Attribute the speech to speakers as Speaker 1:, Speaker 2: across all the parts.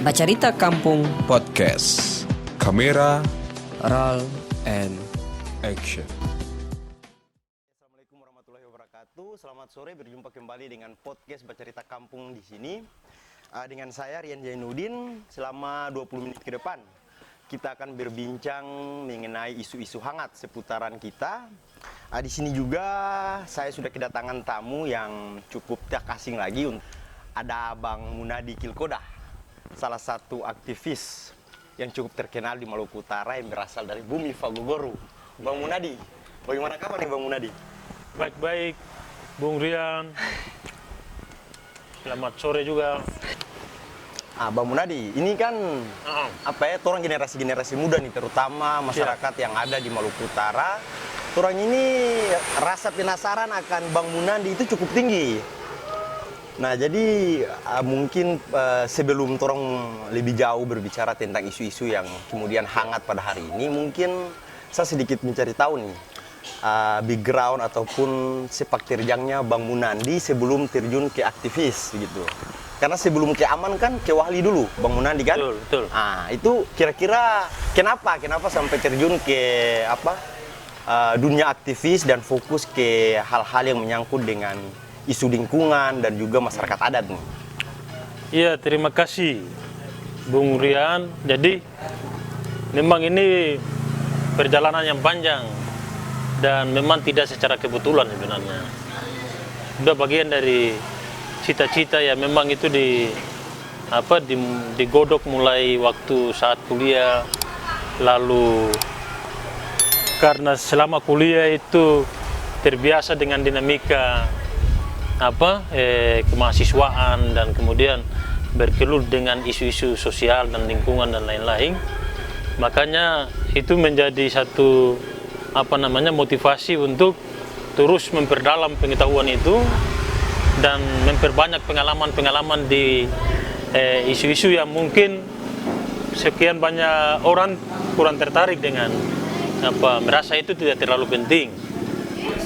Speaker 1: Bacarita Kampung
Speaker 2: Podcast. Kamera
Speaker 1: Roll and
Speaker 2: Action.
Speaker 3: Assalamualaikum warahmatullahi wabarakatuh. Selamat sore, berjumpa kembali dengan podcast Bacarita Kampung di sini. Dengan saya Rian Jainuddin. Selama 20 menit ke depan kita akan berbincang mengenai isu-isu hangat seputaran kita. Di sini juga saya sudah kedatangan tamu yang cukup tak asing lagi. Ada Bang Munadi Kilkodah, salah satu aktivis yang cukup terkenal di Maluku Utara yang berasal dari bumi Fagogoro. Bang Munadi, bagaimana kabar nih Bang Munadi?
Speaker 4: Baik-baik, Bung Rian. Selamat sore juga.
Speaker 3: Bang Munadi, ini kan orang generasi-generasi muda nih, terutama masyarakat yang ada di Maluku Utara. Orang ini rasa penasaran akan Bang Munadi itu cukup tinggi. Nah, jadi mungkin sebelum orang lebih jauh berbicara tentang isu-isu yang kemudian hangat pada hari ini, mungkin saya sedikit mencari tahu nih background ataupun sepak terjangnya Bang Munadi sebelum terjun ke aktivis gitu. Karena sebelum ke Aman kan ke Wahli dulu, Bang Munadi kan?
Speaker 4: Betul.
Speaker 3: Itu kira-kira kenapa sampai terjun ke dunia aktivis dan fokus ke hal-hal yang menyangkut dengan isu lingkungan dan juga masyarakat adat nih?
Speaker 4: Iya, terima kasih Bung Rian. Jadi memang ini perjalanan yang panjang dan memang tidak secara kebetulan sebenarnya. Sudah bagian dari cita-cita ya, memang itu digodok mulai waktu saat kuliah. Lalu karena selama kuliah itu terbiasa dengan dinamika kemahasiswaan dan kemudian bergelut dengan isu-isu sosial dan lingkungan dan lain-lain, makanya itu menjadi satu motivasi untuk terus memperdalam pengetahuan itu dan memperbanyak pengalaman-pengalaman di isu-isu yang mungkin sekian banyak orang kurang tertarik dengan merasa itu tidak terlalu penting.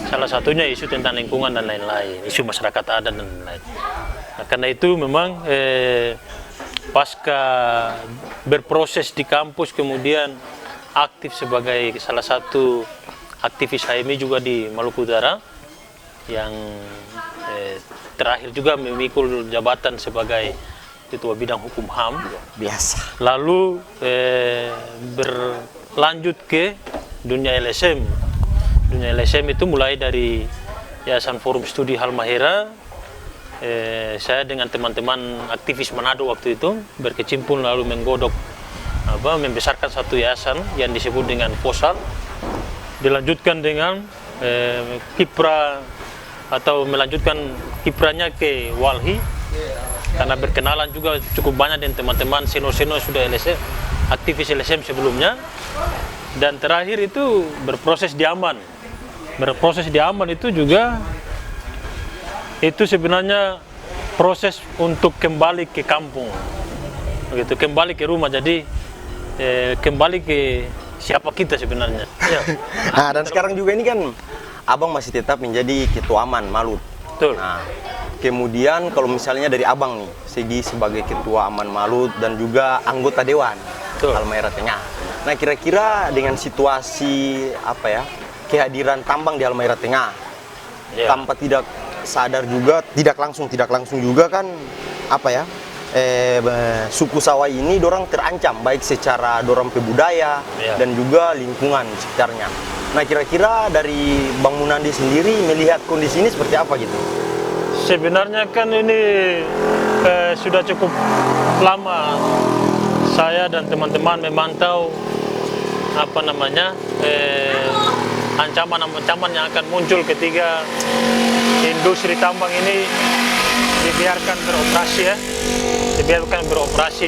Speaker 4: Salah satunya isu tentang lingkungan dan lain-lain, isu masyarakat adat dan lain-lain. Nah, karena itu memang pasca berproses di kampus kemudian aktif sebagai salah satu aktivis HMI juga di Maluku Utara yang terakhir juga memikul jabatan sebagai Ketua Bidang Hukum HAM.
Speaker 3: Biasa.
Speaker 4: Lalu berlanjut ke dunia LSM. Dunia LSM itu mulai dari Yayasan Forum Studi Halmahera. Saya dengan teman-teman aktivis Manado waktu itu berkecimpung lalu menggodok membesarkan satu yayasan yang disebut dengan FOSAL. Dilanjutkan dengan kiprah atau melanjutkan kiprahnya ke Walhi karena berkenalan juga cukup banyak dengan teman-teman senior sudah LSM, aktivis LSM sebelumnya. Dan terakhir itu berproses di Aman itu juga itu sebenarnya proses untuk kembali ke kampung begitu, kembali ke rumah. Jadi kembali ke siapa kita sebenarnya ya.
Speaker 3: Dan sekarang juga ini kan Abang masih tetap menjadi Ketua Aman Malut.
Speaker 4: Betul.
Speaker 3: Kemudian kalau misalnya dari Abang nih, segi sebagai Ketua Aman Malut dan juga anggota Dewan Halmahera Tengah. Nah, kira-kira dengan situasi kehadiran tambang di Halmahera Tengah, tanpa tidak sadar juga, tidak langsung juga kan suku Sawai ini dorang terancam baik secara dorang budaya dan juga lingkungan sekitarnya. Nah, kira-kira dari Bang Munadi sendiri melihat kondisi ini seperti apa gitu?
Speaker 4: Sebenarnya kan ini sudah cukup lama saya dan teman-teman memantau ancaman yang akan muncul ketika industri tambang ini dibiarkan beroperasi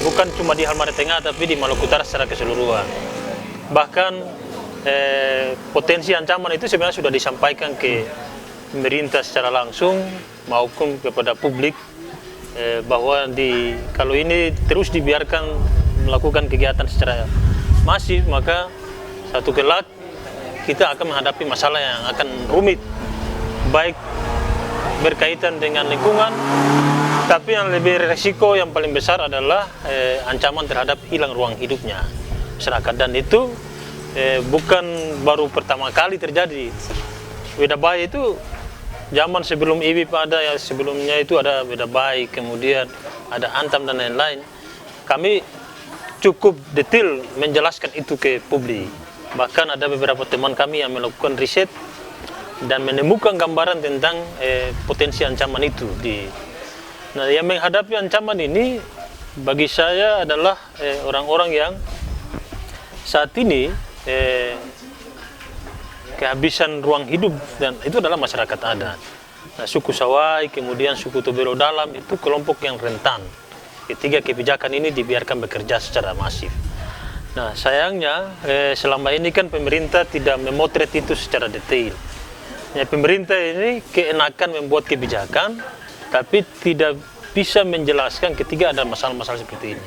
Speaker 4: bukan cuma di Halmahera Tengah tapi di Maluku Utara secara keseluruhan. Bahkan potensi ancaman itu sebenarnya sudah disampaikan ke pemerintah secara langsung maupun kepada publik bahwa kalau ini terus dibiarkan melakukan kegiatan secara masif, maka satu kelak kita akan menghadapi masalah yang akan rumit, baik berkaitan dengan lingkungan, Tapi yang lebih resiko yang paling besar adalah ancaman terhadap hilang ruang hidupnya masyarakat, dan itu bukan baru pertama kali terjadi. Weda Bayi itu zaman sebelum IBIP ada, ya sebelumnya itu ada Weda Bayi, kemudian ada Antam dan lain-lain. Kami cukup detail menjelaskan itu ke publik. Bahkan ada beberapa teman kami yang melakukan riset dan menemukan gambaran tentang potensi ancaman itu. Nah, yang menghadapi ancaman ini bagi saya adalah orang-orang yang saat ini kehabisan ruang hidup, dan itu adalah masyarakat adat. Nah, suku Sawai, kemudian suku Tobelo Dalam itu kelompok yang rentan. Ketiga kebijakan ini dibiarkan bekerja secara masif. Nah, sayangnya selama ini kan pemerintah tidak memotret itu secara detail. Ya, pemerintah ini keenakan membuat kebijakan, tapi tidak bisa menjelaskan ketika ada masalah-masalah seperti ini.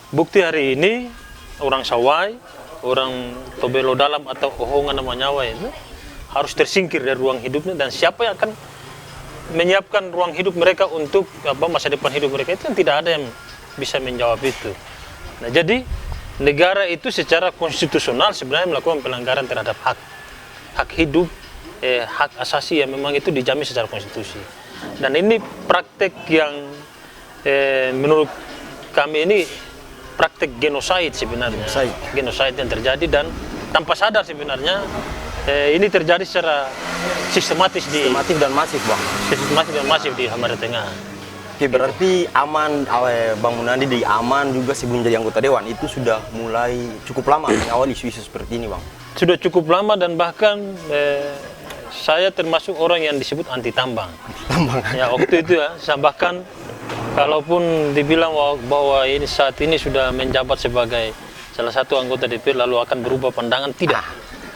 Speaker 4: Bukti hari ini orang Sawai, orang Tobelo Dalam atau Ohongan Namanyawa itu harus tersingkir dari ruang hidupnya, dan siapa yang akan menyiapkan ruang hidup mereka untuk masa depan hidup mereka, itu tidak ada yang bisa menjawab itu. Nah, jadi negara itu secara konstitusional sebenarnya melakukan pelanggaran terhadap hak hidup, hak asasi yang memang itu dijamin secara konstitusi. Dan ini praktek yang menurut kami ini praktek genosida sebenarnya. Genosida yang terjadi dan tanpa sadar sebenarnya ini terjadi secara sistematis
Speaker 3: dan masif, Bang.
Speaker 4: Sistematis dan masif di Halmahera Tengah.
Speaker 3: Oke, berarti aman, Bang Munadi di aman juga sebelum jadi anggota dewan itu sudah mulai cukup lama mengawal isu-isu seperti ini, Bang.
Speaker 4: Sudah cukup lama, dan bahkan saya termasuk orang yang disebut anti tambang. Ya, waktu itu ya, saya bahkan kalaupun dibilang bahwa ini saat ini sudah menjabat sebagai salah satu anggota DPR lalu akan berubah pandangan, tidak.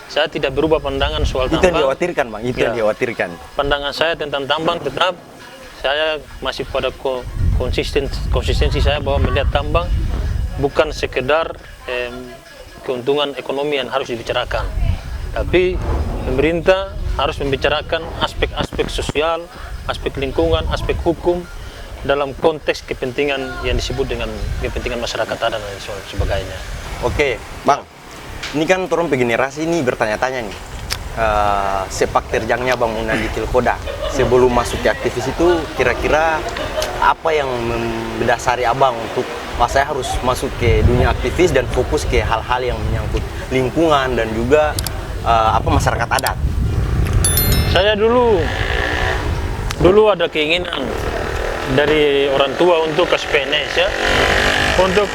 Speaker 4: Saya tidak berubah pandangan soal tambang.
Speaker 3: Itu yang dikhawatirkan, Bang. Itu yang dikhawatirkan. Pandangan
Speaker 4: saya tentang tambang tetap, saya masih pada konsistensi saya bahwa melihat tambang bukan sekedar keuntungan ekonomi yang harus dibicarakan, tapi pemerintah harus membicarakan aspek-aspek sosial, aspek lingkungan, aspek hukum dalam konteks kepentingan yang disebut dengan kepentingan masyarakat adat dan sebagainya.
Speaker 3: Oke, Bang. Ini kan turun ke generasi ini bertanya-tanya nih, sepak terjangnya Bang Munadi Tilkoda sebelum masuk ke aktivis itu kira-kira apa yang mendasari Abang untuk saya harus masuk ke dunia aktivis dan fokus ke hal-hal yang menyangkut lingkungan dan juga masyarakat adat?
Speaker 4: Saya dulu ada keinginan dari orang tua untuk ke PNS ya, untuk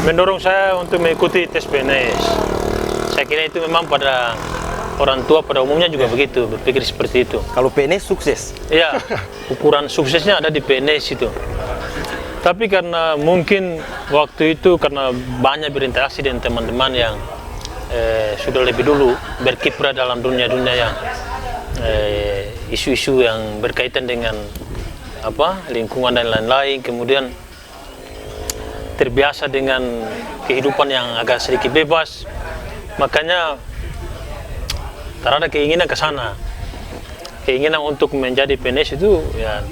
Speaker 4: mendorong saya untuk mengikuti tes PNS. Saya kira itu memang pada orang tua pada umumnya juga begitu, berpikir seperti itu.
Speaker 3: Kalau PNS sukses?
Speaker 4: Iya, ukuran suksesnya ada di PNS itu. Tapi karena mungkin waktu itu karena banyak berinteraksi dengan teman-teman yang sudah lebih dulu berkiprah dalam dunia-dunia yang isu-isu yang berkaitan dengan lingkungan dan lain-lain, kemudian terbiasa dengan kehidupan yang agak sedikit bebas, makanya terada keinginan ke sana. Keinginan untuk menjadi PNS itu ya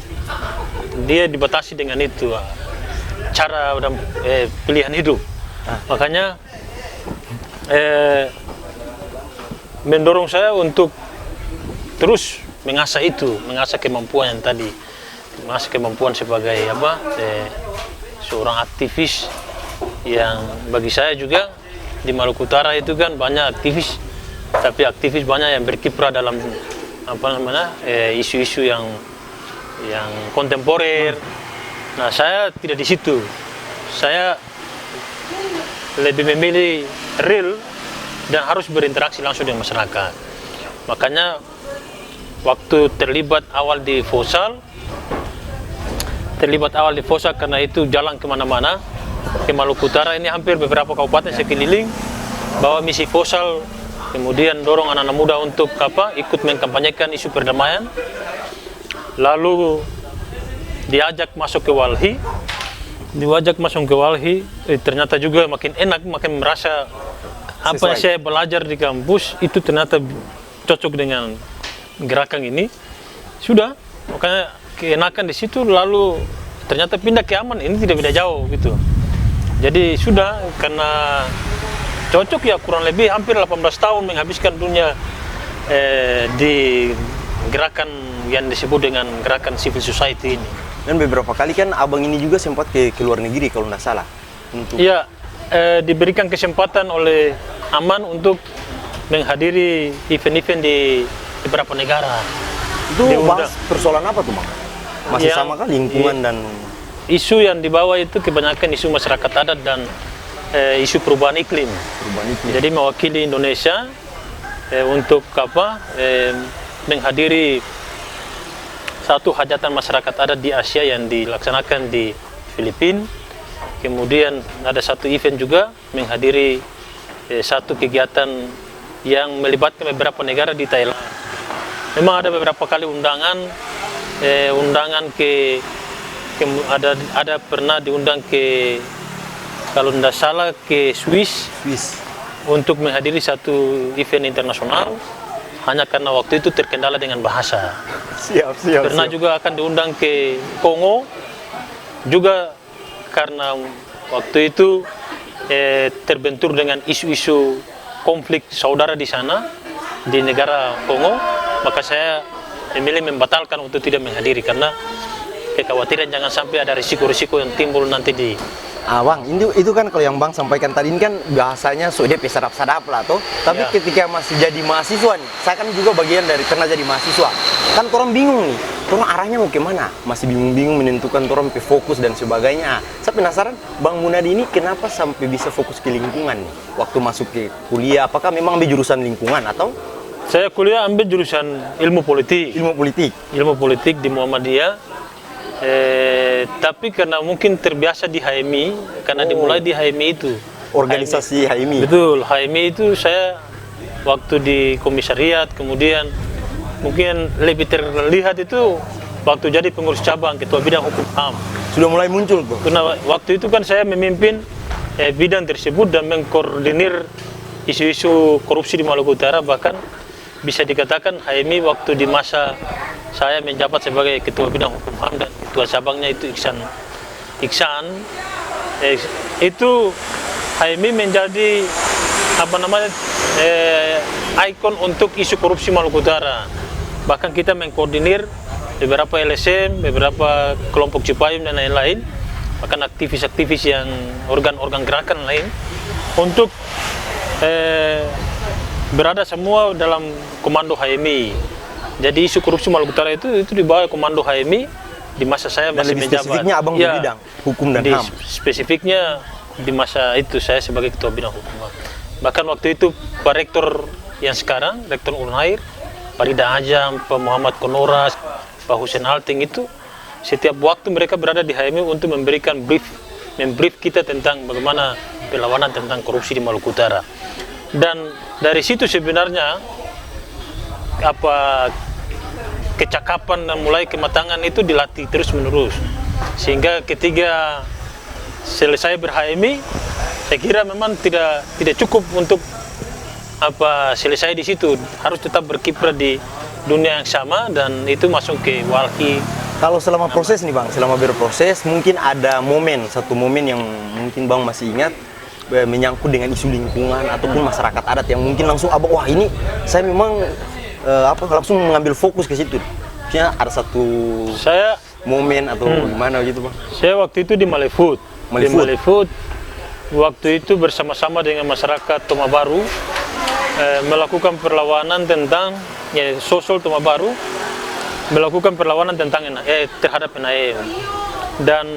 Speaker 4: dia dibatasi dengan itu cara dan pilihan hidup. Makanya mendorong saya untuk terus mengasah itu, mengasah kemampuan yang tadi, mengasah kemampuan sebagai seorang aktivis yang bagi saya juga di Maluku Utara itu kan banyak aktivis, tapi aktivis banyak yang berkiprah dalam isu-isu yang kontemporer. Nah, saya tidak di situ. Saya lebih memilih real dan harus berinteraksi langsung dengan masyarakat. Makanya waktu terlibat awal di Fosal karena itu jalan kemana-mana ke Maluku Utara ini, hampir beberapa kabupaten sekeliling bawa misi Fosal, kemudian dorong anak-anak muda untuk ikut mengkampanyekan isu perdamaian, lalu diajak masuk ke Walhi, ternyata juga makin enak, makin merasa apa yang saya belajar di kampus itu ternyata cocok dengan gerakan ini. Sudah Makanya keenakan di situ, lalu ternyata pindah ke Aman, ini tidak beda jauh gitu. Jadi sudah, karena cocok ya, kurang lebih hampir 18 tahun menghabiskan dunia di gerakan yang disebut dengan gerakan civil society ini.
Speaker 3: Dan beberapa kali kan abang ini juga sempat ke luar negeri kalau tidak salah.
Speaker 4: Iya, diberikan kesempatan oleh Aman untuk menghadiri event-event di beberapa negara.
Speaker 3: Itu bahas persoalan apa tuh, Bang? Masih sama kah lingkungan dan
Speaker 4: isu yang dibawa itu kebanyakan isu masyarakat adat dan isu perubahan iklim. Jadi mewakili Indonesia untuk menghadiri satu hajatan masyarakat adat di Asia yang dilaksanakan di Filipina. Kemudian ada satu event juga menghadiri satu kegiatan yang melibatkan beberapa negara di Thailand. Memang ada beberapa kali undangan ada pernah diundang ke, kalau tidak salah, ke Swiss untuk menghadiri satu event internasional, hanya karena waktu itu terkendala dengan bahasa. Pernah juga akan diundang ke Kongo, juga karena waktu itu terbentur dengan isu-isu konflik saudara di sana, di negara Kongo, maka saya memilih membatalkan untuk tidak menghadiri karena kekhawatiran jangan sampai ada risiko-risiko yang timbul nanti di...
Speaker 3: Bang, itu kan kalau yang Bang sampaikan tadi ini kan bahasanya so dia sadap-sadap lah toh. Tapi ketika masih jadi mahasiswa nih, saya kan juga bagian dari pernah jadi mahasiswa. Kan orang bingung nih, orang arahnya mau kemana? Masih bingung-bingung menentukan orang fokus dan sebagainya. Saya penasaran, Bang Munadi ini kenapa sampai bisa fokus ke lingkungan nih? Waktu masuk ke kuliah, apakah memang ambil jurusan lingkungan atau?
Speaker 4: Saya kuliah ambil jurusan ilmu politik. Ilmu politik di Muhammadiyah. Tapi karena mungkin terbiasa di HMI, karena dimulai di HMI itu.
Speaker 3: Organisasi HMI.
Speaker 4: Betul, HMI itu saya waktu di komisariat, kemudian mungkin lebih terlihat itu waktu jadi pengurus cabang, ketua bidang hukum HAM.
Speaker 3: Sudah mulai muncul tuh?
Speaker 4: Karena waktu itu kan saya memimpin bidang tersebut dan mengkoordinir isu-isu korupsi di Maluku Utara, bahkan bisa dikatakan HMI waktu di masa saya menjabat sebagai ketua bidang hukum HAM dan ketua cabangnya itu Iksan, itu HMI menjadi ikon untuk isu korupsi Maluku Utara. Bahkan kita mengkoordinir beberapa LSM, beberapa kelompok Cipayung dan lain-lain, bahkan aktivis-aktivis yang organ-organ gerakan lain untuk berada semua dalam komando HMI. Jadi isu korupsi Maluku Utara itu di bawah komando HMI di masa saya masih menjabat.
Speaker 3: Spesifiknya abang di bidang hukum dan HAM.
Speaker 4: Spesifiknya di masa itu saya sebagai ketua bidang hukum. Bahkan waktu itu Pak Rektor yang sekarang, Rektor Unhair, Pak Rida Ajam, Pak Muhammad Konoras, Pak Hussein Alting itu setiap waktu mereka berada di HMI untuk memberikan membrief kita tentang bagaimana perlawanan tentang korupsi di Maluku Utara. Dan dari situ sebenarnya kecakapan dan mulai kematangan itu dilatih terus menerus, sehingga ketika selesai ber-HMI saya kira memang tidak cukup untuk selesai di situ, harus tetap berkiprah di dunia yang sama dan itu masuk ke walhi.
Speaker 3: Kalau selama proses nih Bang, selama berproses mungkin ada satu momen yang mungkin Bang masih ingat menyangkut dengan isu lingkungan ataupun masyarakat adat yang mungkin langsung wah ini saya memang langsung mengambil fokus ke situ. Maksudnya ada satu momen atau gimana gitu Bang?
Speaker 4: Saya waktu itu di Malefut. Di Malefut waktu itu bersama-sama dengan masyarakat Toma Baru melakukan perlawanan tentang sosial Toma Baru, melakukan perlawanan tentang terhadap NAE dan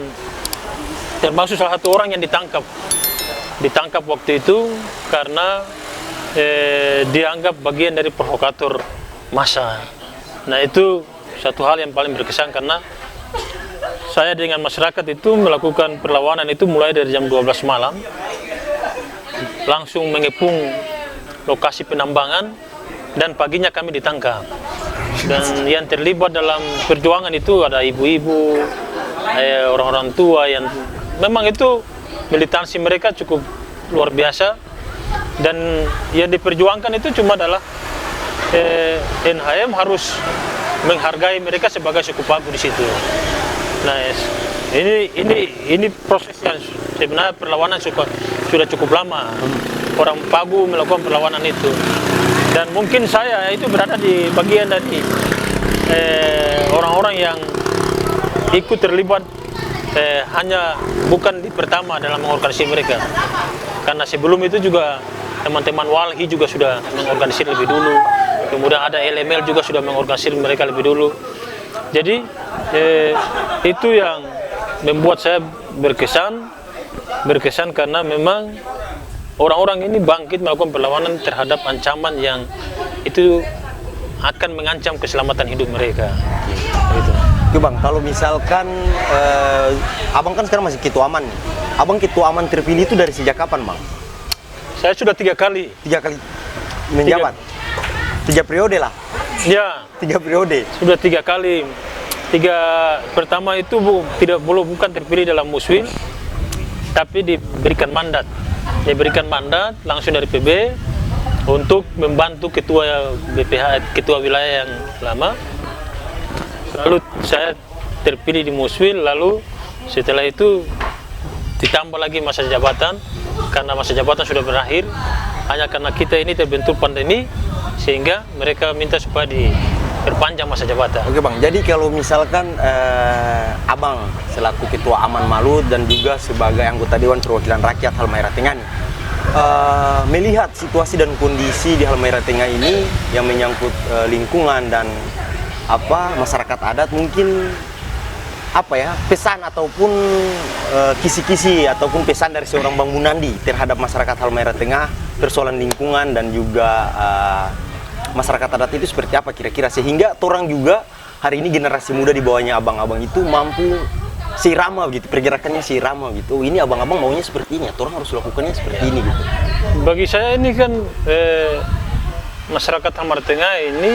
Speaker 4: termasuk salah satu orang yang ditangkap waktu itu karena dianggap bagian dari provokator massa. Nah itu satu hal yang paling berkesan karena saya dengan masyarakat itu melakukan perlawanan itu mulai dari jam 12 malam langsung mengepung lokasi penambangan dan paginya kami ditangkap. Dan yang terlibat dalam perjuangan itu ada ibu-ibu, orang-orang tua yang memang itu militansi mereka cukup luar biasa, dan yang diperjuangkan itu cuma adalah NHM harus menghargai mereka sebagai suku Pagu di situ. Nah, ini proses yang sebenarnya perlawanan sudah cukup lama. Orang Pagu melakukan perlawanan itu. Dan mungkin saya itu berada di bagian dari orang-orang yang ikut terlibat hanya bukan di pertama dalam mengorganisir mereka. Karena sebelum itu juga teman-teman Walhi juga sudah mengorganisir lebih dulu. Kemudian ada LML juga sudah mengorganisir mereka lebih dulu. Jadi itu yang membuat saya berkesan karena memang orang-orang ini bangkit melakukan perlawanan terhadap ancaman yang itu akan mengancam keselamatan hidup mereka. Gitu.
Speaker 3: Oke Bang, kalau misalkan Abang kan sekarang masih Ketua Aman nih. Abang Ketua Aman terpilih itu dari sejak kapan Bang?
Speaker 4: Saya sudah 3 kali.
Speaker 3: 3 kali menjabat? 3 periode lah?
Speaker 4: Ya.
Speaker 3: 3 periode?
Speaker 4: Sudah 3 kali. Pertama itu bukan terpilih dalam muswil, tapi diberikan mandat. Diberikan mandat langsung dari PB untuk membantu ketua BPH, ketua wilayah yang lama. Lalu saya terpilih di muswil, lalu setelah itu ditambah lagi masa jabatan karena masa jabatan sudah berakhir, hanya karena kita ini terbentur pandemi sehingga mereka minta supaya diperpanjang masa jabatan. Oke
Speaker 3: Bang, jadi kalau misalkan Abang selaku Ketua Aman Malut dan juga sebagai anggota Dewan Perwakilan Rakyat Halmahera Tengah nih, melihat situasi dan kondisi di Halmahera Tengah ini yang menyangkut lingkungan dan masyarakat adat, mungkin pesan ataupun kisi-kisi ataupun pesan dari seorang Bang Munandi terhadap masyarakat Halmahera Tengah, persoalan lingkungan dan juga masyarakat adat itu seperti apa kira-kira, sehingga orang juga hari ini generasi muda di bawahnya abang-abang itu mampu seirama gitu, pergerakannya seirama gitu. Ini abang-abang maunya seperti ini, orang harus lakukannya seperti ini gitu.
Speaker 4: Bagi saya ini kan masyarakat Halmahera Tengah ini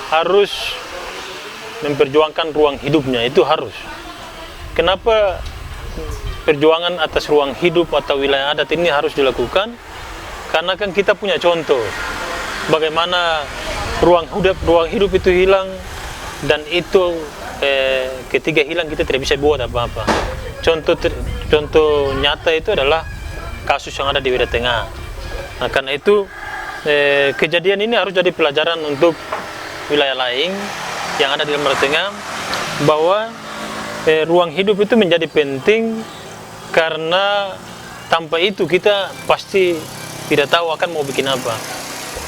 Speaker 4: harus memperjuangkan ruang hidupnya, itu harus. Kenapa perjuangan atas ruang hidup atau wilayah adat ini harus dilakukan? Karena kan kita punya contoh bagaimana ruang hidup itu hilang, dan itu ketika hilang kita tidak bisa buat apa-apa. Contoh nyata itu adalah kasus yang ada di wilayah Tengah. Nah, karena itu kejadian ini harus jadi pelajaran untuk wilayah lain yang ada di Halmahera Tengah, bahwa ruang hidup itu menjadi penting karena tanpa itu kita pasti tidak tahu akan mau bikin apa.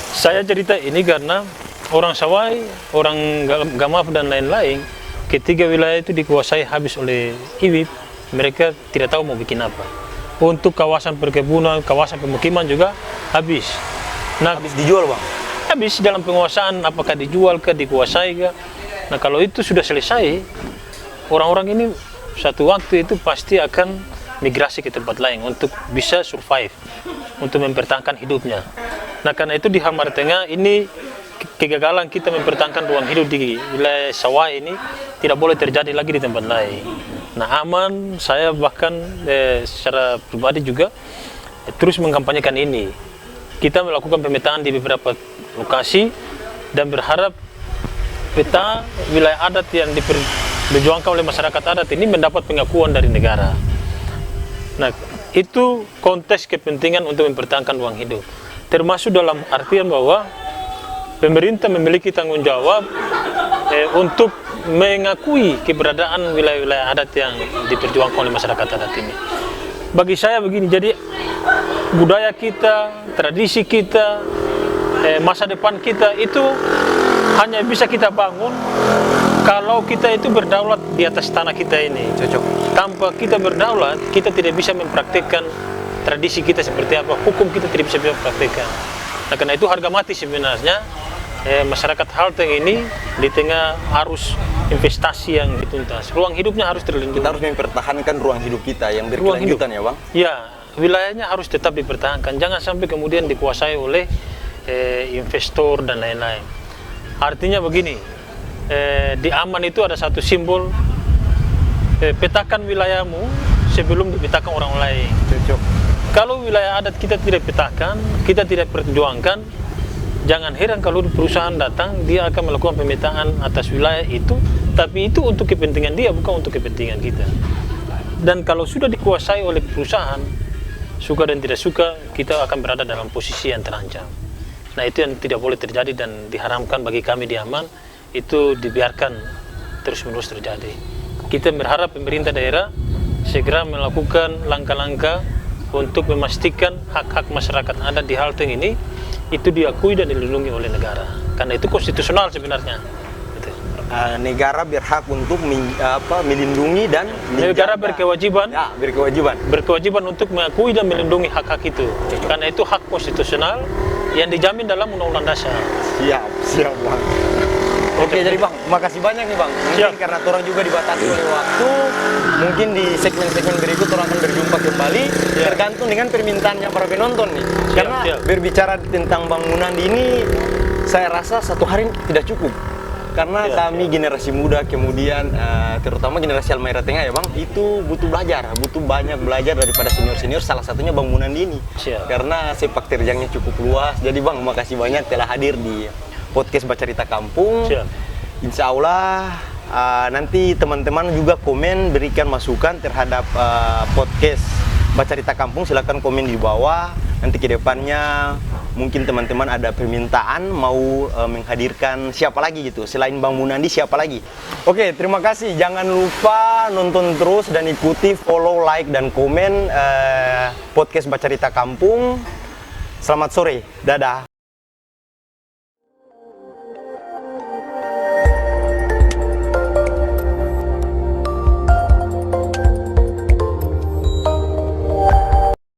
Speaker 4: Saya cerita ini karena orang Sawai, orang Gamaf dan lain-lain, ketika wilayah itu dikuasai habis oleh IWIP, mereka tidak tahu mau bikin apa. Untuk kawasan perkebunan, kawasan pemukiman juga habis. Nah,
Speaker 3: habis dijual Bang?
Speaker 4: Habis dalam penguasaan, apakah dijual ke, dikuasai ke. Nah, kalau itu sudah selesai, orang-orang ini satu waktu itu pasti akan migrasi ke tempat lain untuk bisa survive, untuk mempertahankan hidupnya. Nah, karena itu di Halmahera Tengah ini kegagalan kita mempertahankan ruang hidup di wilayah Sawai ini tidak boleh terjadi lagi di tempat lain. Nah, Aman, saya bahkan secara pribadi juga terus mengkampanyekan ini. Kita melakukan pemetaan di beberapa lokasi dan berharap peta wilayah adat yang diperjuangkan oleh masyarakat adat ini mendapat pengakuan dari negara. Nah, itu konteks kepentingan untuk mempertahankan ruang hidup. Termasuk dalam artian bahwa pemerintah memiliki tanggung jawab untuk mengakui keberadaan wilayah-wilayah adat yang diperjuangkan oleh masyarakat adat ini. Bagi saya begini, jadi budaya kita, tradisi kita, masa depan kita itu hanya bisa kita bangun kalau kita itu berdaulat di atas tanah kita ini.
Speaker 3: Cocok.
Speaker 4: Tanpa kita berdaulat, kita tidak bisa mempraktikkan tradisi kita seperti apa, hukum kita tidak bisa mempraktikkan. Nah, karena itu harga mati sebenarnya masyarakat Halteng ini di tengah arus investasi yang dituntas. Ruang hidupnya harus terlindungi.
Speaker 3: Kita harus mempertahankan ruang hidup kita yang berkelanjutan ya Bang?
Speaker 4: Ya, wilayahnya harus tetap dipertahankan. Jangan sampai kemudian dikuasai oleh investor dan lain-lain. Artinya begini, di Aman itu ada satu simbol, petakan wilayahmu sebelum dipetakan orang lain.
Speaker 3: Cocok.
Speaker 4: Kalau wilayah adat kita tidak petakan, kita tidak perjuangkan, Jangan heran kalau perusahaan datang, dia akan melakukan pemetaan atas wilayah itu, tapi itu untuk kepentingan dia, bukan untuk kepentingan kita. Dan kalau sudah dikuasai oleh perusahaan, suka dan tidak suka, kita akan berada dalam posisi yang terancam. Nah, itu yang tidak boleh terjadi dan diharamkan bagi kami di Aman, itu dibiarkan terus-menerus terjadi. Kita berharap pemerintah daerah segera melakukan langkah-langkah untuk memastikan hak-hak masyarakat adat di Halteng ini itu diakui dan dilindungi oleh negara, karena itu konstitusional sebenarnya. Gitu.
Speaker 3: Negara berhak untuk melindungi dan
Speaker 4: Negara berkewajiban,
Speaker 3: ya, berkewajiban
Speaker 4: untuk mengakui dan melindungi hak-hak itu, karena itu hak konstitusional yang dijamin dalam Undang-Undang Dasar.
Speaker 3: Siap Bang. Oke, jadi Bang, makasih banyak nih Bang. Mungkin karena orang juga dibatasi oleh waktu, mungkin di segmen-segmen berikut orang akan berjumpa kembali, tergantung dengan permintaannya para penonton nih. Karena berbicara tentang bangunan ini, saya rasa satu hari tidak cukup. Karena kami generasi muda, kemudian terutama generasi Halmahera Tengah ya Bang, itu butuh banyak belajar daripada senior-senior, salah satunya bangunan ini. Karena sepak terjangnya cukup luas. Jadi Bang, makasih banyak telah hadir di podcast Bacarita Kampung. Insya Allah nanti teman-teman juga komen, berikan masukan terhadap podcast Bacarita Kampung. Silakan komen di bawah. Nanti ke depannya mungkin teman-teman ada permintaan mau menghadirkan siapa lagi gitu, selain Bang Munandi siapa lagi. Oke, terima kasih. Jangan lupa nonton terus dan ikuti, follow, like, dan komen podcast Bacarita Kampung. Selamat sore, dadah.